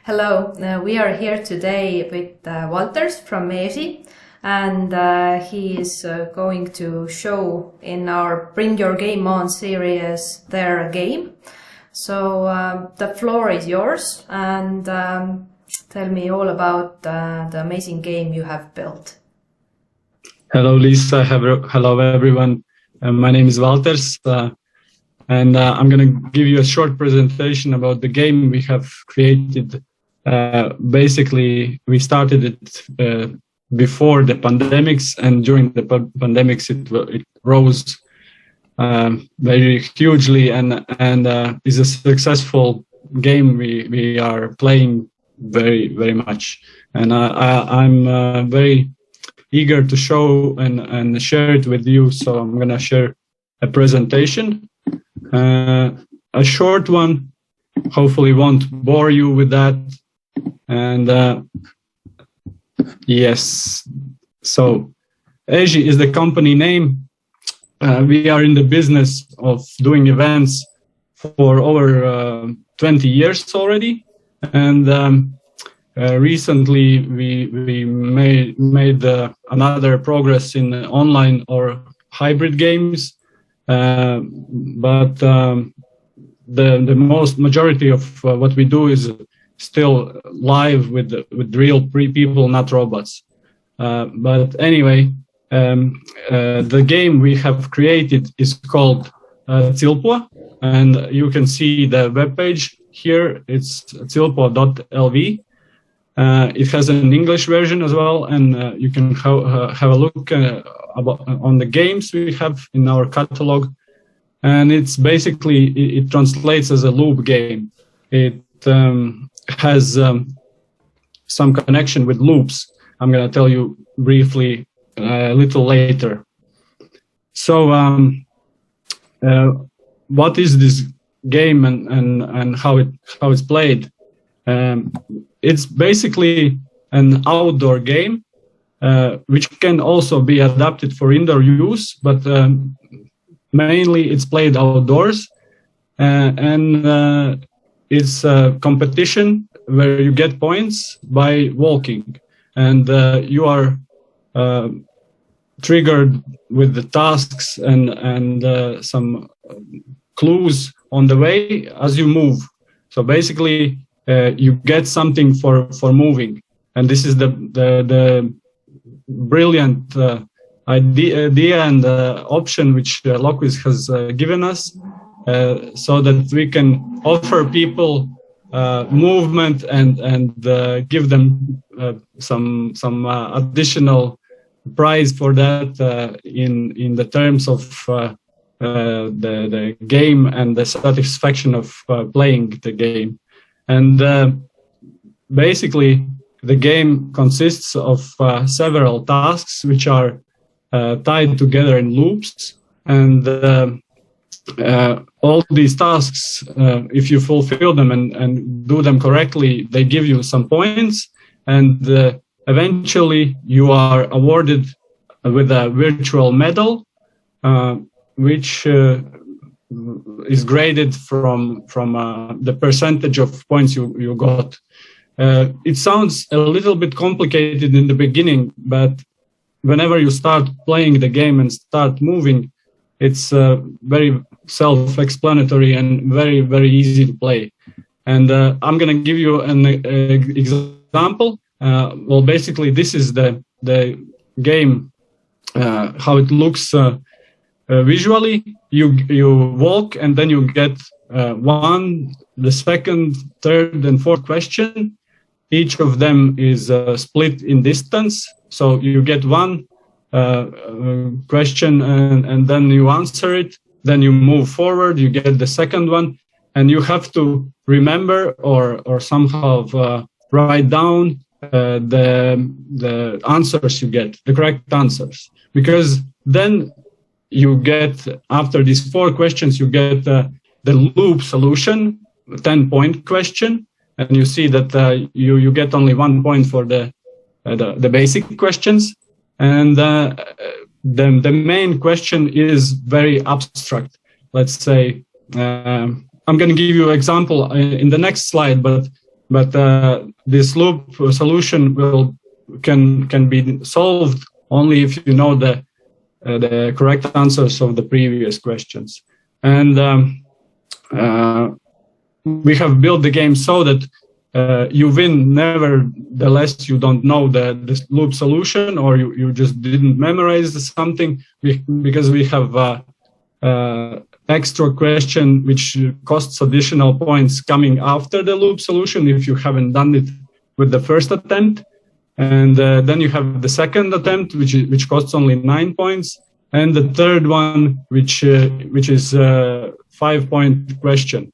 Hello, we are here today with Valters from Eži, and he is going to show in our Bring Your Game On series their game. So the floor is yours, and tell me all about the amazing game you have built. Hello, Lisa. Hello, everyone. My name is Valters, and I'm going to give you a short presentation about the game we have created. Basically, we started it before the pandemics, and during the pandemics, it rose very hugely, and is a successful game we are playing very much. And I'm very eager to show and share it with you. So I'm going to share a presentation, a short one. Hopefully, won't bore you with that. And yes, so Eži is the company name. We are in the business of doing events for over 20 years already, and recently we made another progress in online or hybrid games, but the majority of what we do is still live with real people, not robots. But anyway, the game we have created is called Cilpo, and you can see the webpage here. It's cilpo.lv. It has an English version as well, and you can have a look on the games we have in our catalog. And it's basically, it translates as a loop game. It has some connection with loops. I'm going to tell you briefly a little later. So what is this game and how it's played? It's basically an outdoor game, which can also be adapted for indoor use, but mainly it's played outdoors, and it's a competition where you get points by walking, and you are triggered with the tasks and some clues on the way as you move. So basically, you get something for moving, and this is the brilliant idea and option which Loquiz has given us, so that we can offer people movement and give them some additional prize for that in the terms of the game and the satisfaction of playing the game. And basically, the game consists of several tasks which are tied together in loops, and all these tasks, if you fulfill them and do them correctly, they give you some points, and eventually you are awarded with a virtual medal, which is graded from the percentage of points you got. It sounds a little bit complicated in the beginning, but whenever you start playing the game and start moving, it's very self-explanatory and very easy to play. And I'm going to give you an example. Well, basically, this is the game, how it looks visually. You walk, and then you get the second, third, and fourth question. Each of them is split in distance. So you get one question, and then you answer it. Then you move forward, you get the second one, and you have to remember or somehow write down the answers you get, the correct answers. Because then you get, after these 4 questions, you get the loop solution, 10-point question, and you see that you get only 1 point for the basic questions. And the main question is very abstract. Let's say, I'm going to give you an example in the next slide, but but this loop solution can be solved only if you know the correct answers of the previous questions. And we have built the game so that you win nevertheless you don't know the loop solution, or you just didn't memorize something, because we have extra question which costs additional points coming after the loop solution if you haven't done it with the first attempt. And then you have the second attempt which costs only 9 points, and the third one which is 5-point question.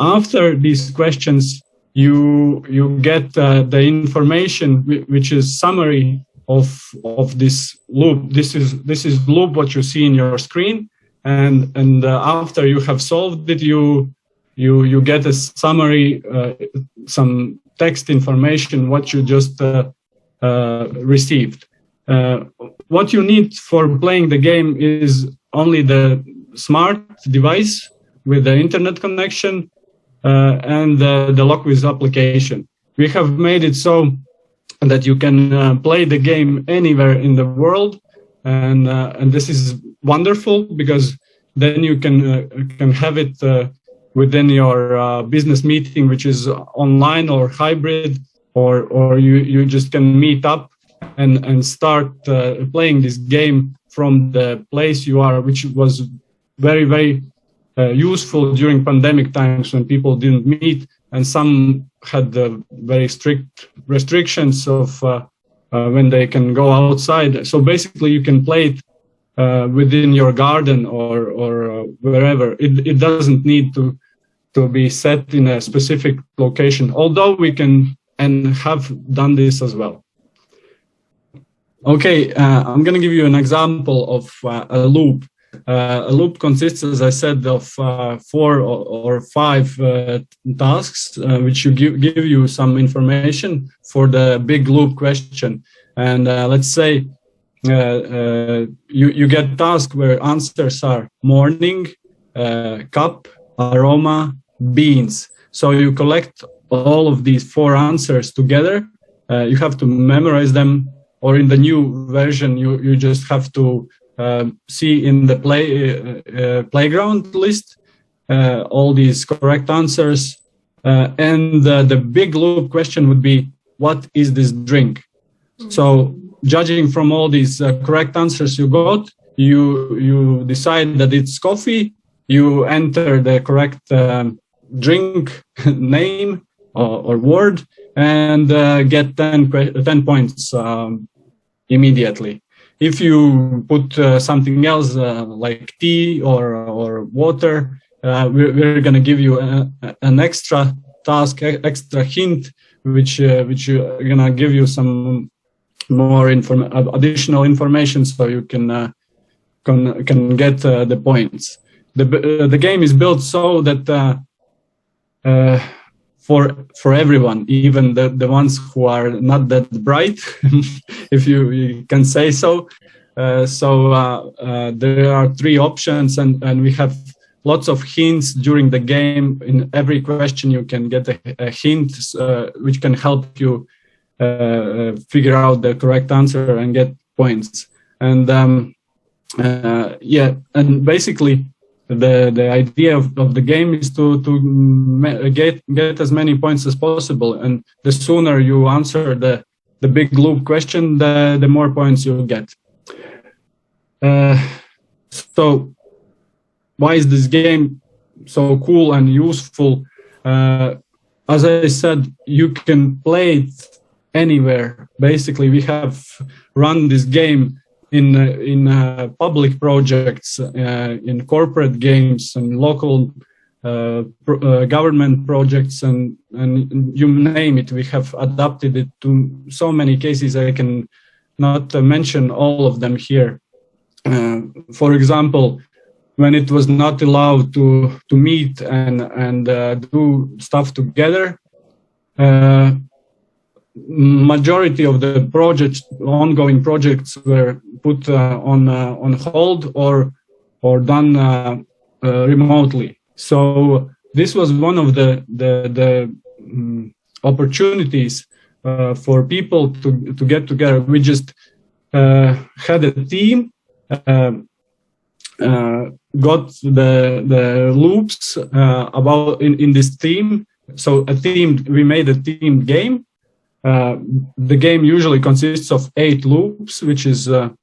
After these questions, you get the information which is summary of this loop. This is loop what you see in your screen, and after you have solved it, you get a summary, some text information what you just received. What you need for playing the game is only the smart device with the internet connection and the Loquiz application. We have made it so that you can play the game anywhere in the world, and this is wonderful, because then you can have it within your business meeting, which is online or hybrid, or you just can meet up and start playing this game from the place you are, which was very, very useful during pandemic times when people didn't meet, and some had very strict restrictions of when they can go outside. So basically you can play it within your garden or wherever. It doesn't need to be set in a specific location, although we can and have done this as well. Okay, I'm going to give you an example of a loop. A loop consists, as I said, of 4 or 5 tasks, which give you some information for the big loop question. And let's say you get task where answers are morning, cup, aroma, beans. So you collect all of these 4 answers together. You have to memorize them, or in the new version, you just have to see in the playground list all these correct answers. And the big loop question would be, what is this drink? So judging from all these correct answers you got, you decide that it's coffee, you enter the correct drink name or word, and get 10 points immediately. If you put something else like tea or water, we're going to give you an extra task, extra hint, which are going to give you some more additional information, so you can get the points. The game is built so that for everyone, even the ones who are not that bright, if you can say so. There are 3 options, and we have lots of hints during the game. In every question, you can get a hint which can help you figure out the correct answer and get points. And and basically, the idea of the game is to get as many points as possible, and the sooner you answer the big loop question, the more points you'll get. So why is this game so cool and useful? As I said, you can play it anywhere. Basically, we have run this game in public projects, in corporate games, and local government projects, and you name it. We have adapted it to so many cases. I can not mention all of them here. For example, when it was not allowed to meet and do stuff together, majority of the ongoing projects were put on hold or done remotely. So this was one of the opportunities for people to get together. We just had a team, got the loops about in this theme. So we made a themed game. The game usually consists of 8 loops, which is the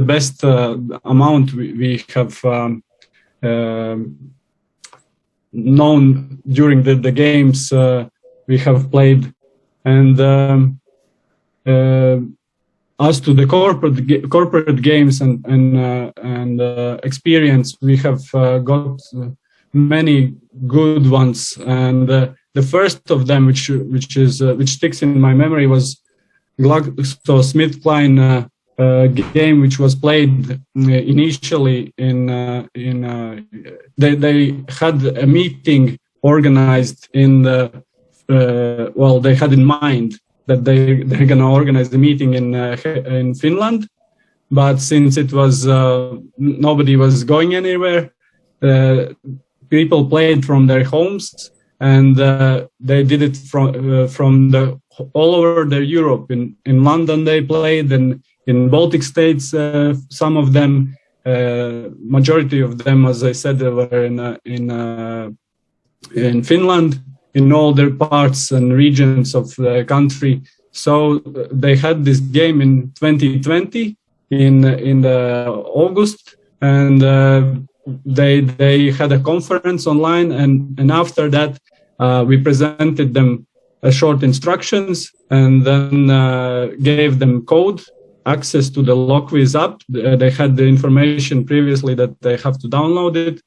best amount we have known during the games we have played. And as to the corporate games and experience, we have got many good ones. And the first of them, which sticks in my memory, was GlaxoSmithKline game, which was played initially they had a meeting organized in the they had in mind that they're going to organize the meeting in Finland, but since it was nobody was going anywhere, people played from their homes, and they did it from all over Europe. In London they played, and in Baltic states, some of them, majority of them, as I said, were in Finland, in all their parts and regions of the country. So they had this game in 2020 in the August, and they had a conference online, and after that we presented them short instructions, and then gave them code access to the Loquiz app. They had the information previously that they have to download it,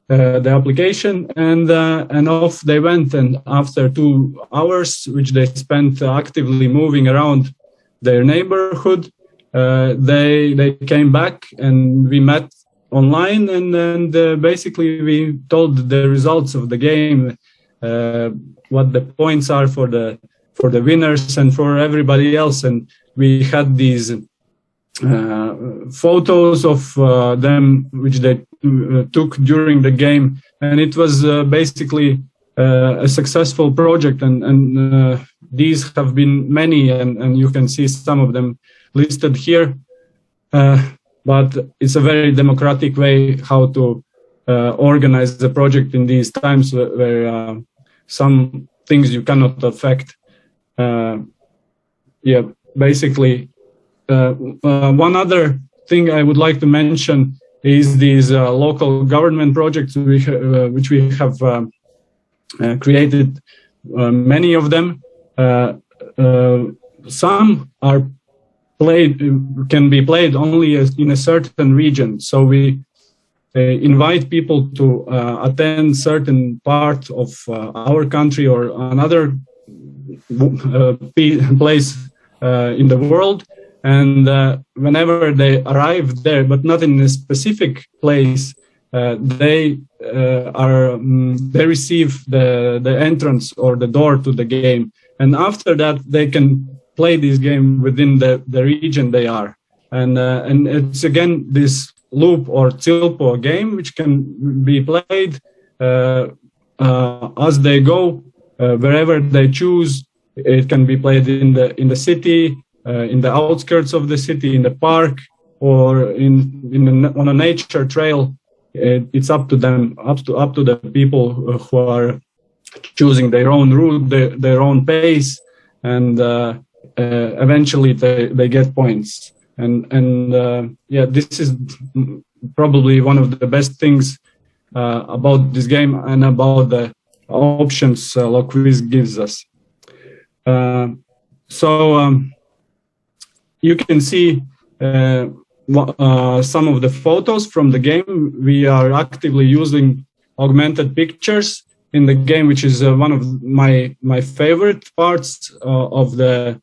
the application, and off they went. And after 2 hours, which they spent actively moving around their neighborhood, they came back, and we met online, and basically we told the results of the game, what the points are for the winners and for everybody else. And we had these photos of them, which they took during the game, and it was basically a successful project. And these have been many, and you can see some of them listed here. But it's a very democratic way how to organize the project in these times where some things you cannot affect. Basically, one other thing I would like to mention is these local government projects which we have created, many of them. Some can be played only in a certain region. So we invite people to attend certain part of our country or another place in the world, and whenever they arrive there, but not in a specific place, they receive the entrance or the door to the game, and after that they can play this game within the region they are. And it's again this loop or Zilpo game, which can be played as they go, wherever they choose. It can be played in the city, in the outskirts of the city, in the park, or on a nature trail. It's up to them, up to the people who are choosing their own route, their own pace, and eventually they get points. And this is probably one of the best things about this game and about the options Loquiz gives us. You can see some of the photos from the game. We are actively using augmented pictures in the game, which is one of my favorite parts of the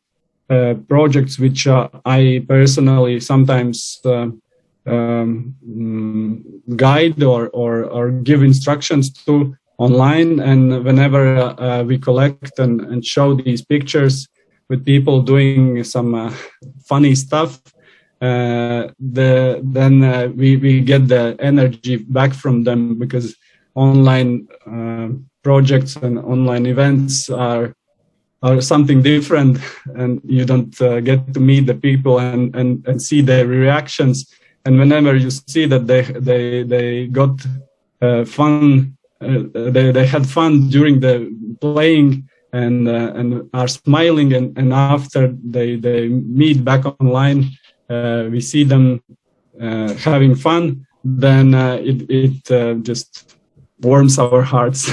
projects, which I personally sometimes guide or give instructions to online. And whenever we collect and show these pictures with people doing some funny stuff, then we get the energy back from them, because online projects and online events are something different, and you don't get to meet the people and see their reactions. And whenever you see that they got fun, they had fun during the playing and are smiling, and after they meet back online, we see them having fun, then it just warms our hearts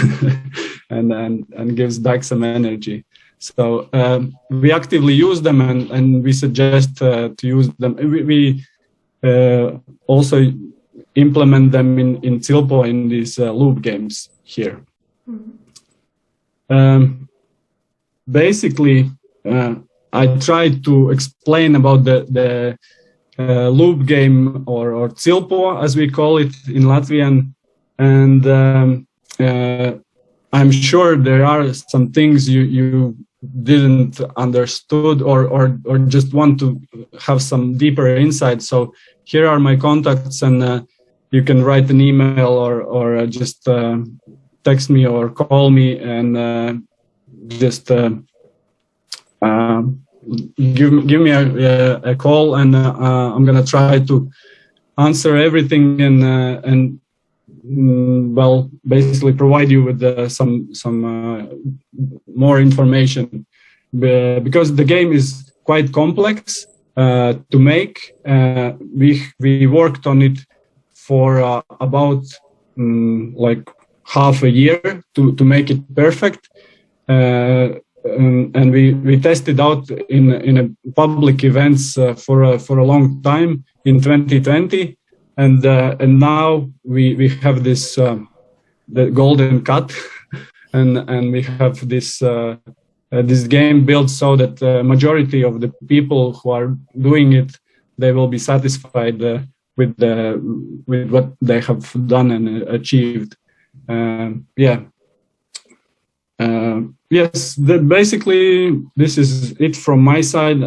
and gives back some energy. So we actively use them, and we suggest to use them. We also implement them in Tilpo in these loop games here. Basically, I tried to explain about the loop game or Tilpo, as we call it in Latvian, and I'm sure there are some things you didn't understood or just want to have some deeper insight. So here are my contacts, and you can write an email or just text me or call me, and just give me a call, and I'm gonna try to answer everything and well, basically provide you with some more information, because the game is quite complex to make. We worked on it for about like half a year to make it perfect, and we tested out in a public events for a long time in 2020. And now we have this the golden cut, and we have this this game built so that the majority of the people who are doing it, they will be satisfied with what they have done and achieved. Yes, basically this is it from my side.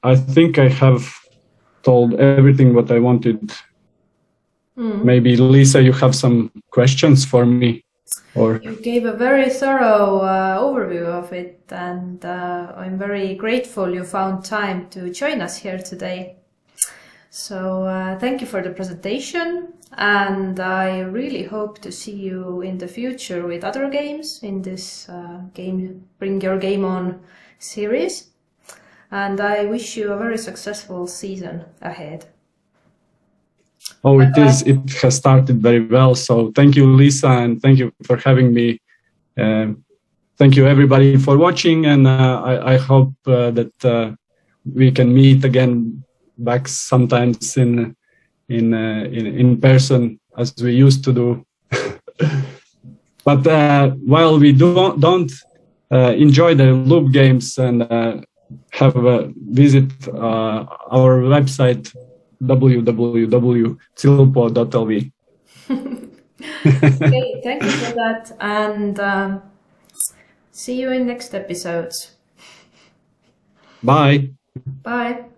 I think I have told everything what I wanted. Maybe Lisa, you have some questions for me, or you gave a very thorough overview of it, and I'm very grateful you found time to join us here today. So thank you for the presentation, and I really hope to see you in the future with other games in this Bring Your Game On series. And I wish you a very successful season ahead. Oh, it is. It has started very well. So thank you, Lisa, and thank you for having me. Thank you, everybody, for watching. And I hope that we can meet again back sometimes in person, as we used to do. But while we don't enjoy the loop games and have a visit our website www.tilpo.lv. Okay, thank you for that, and see you in next episodes. Bye. Bye.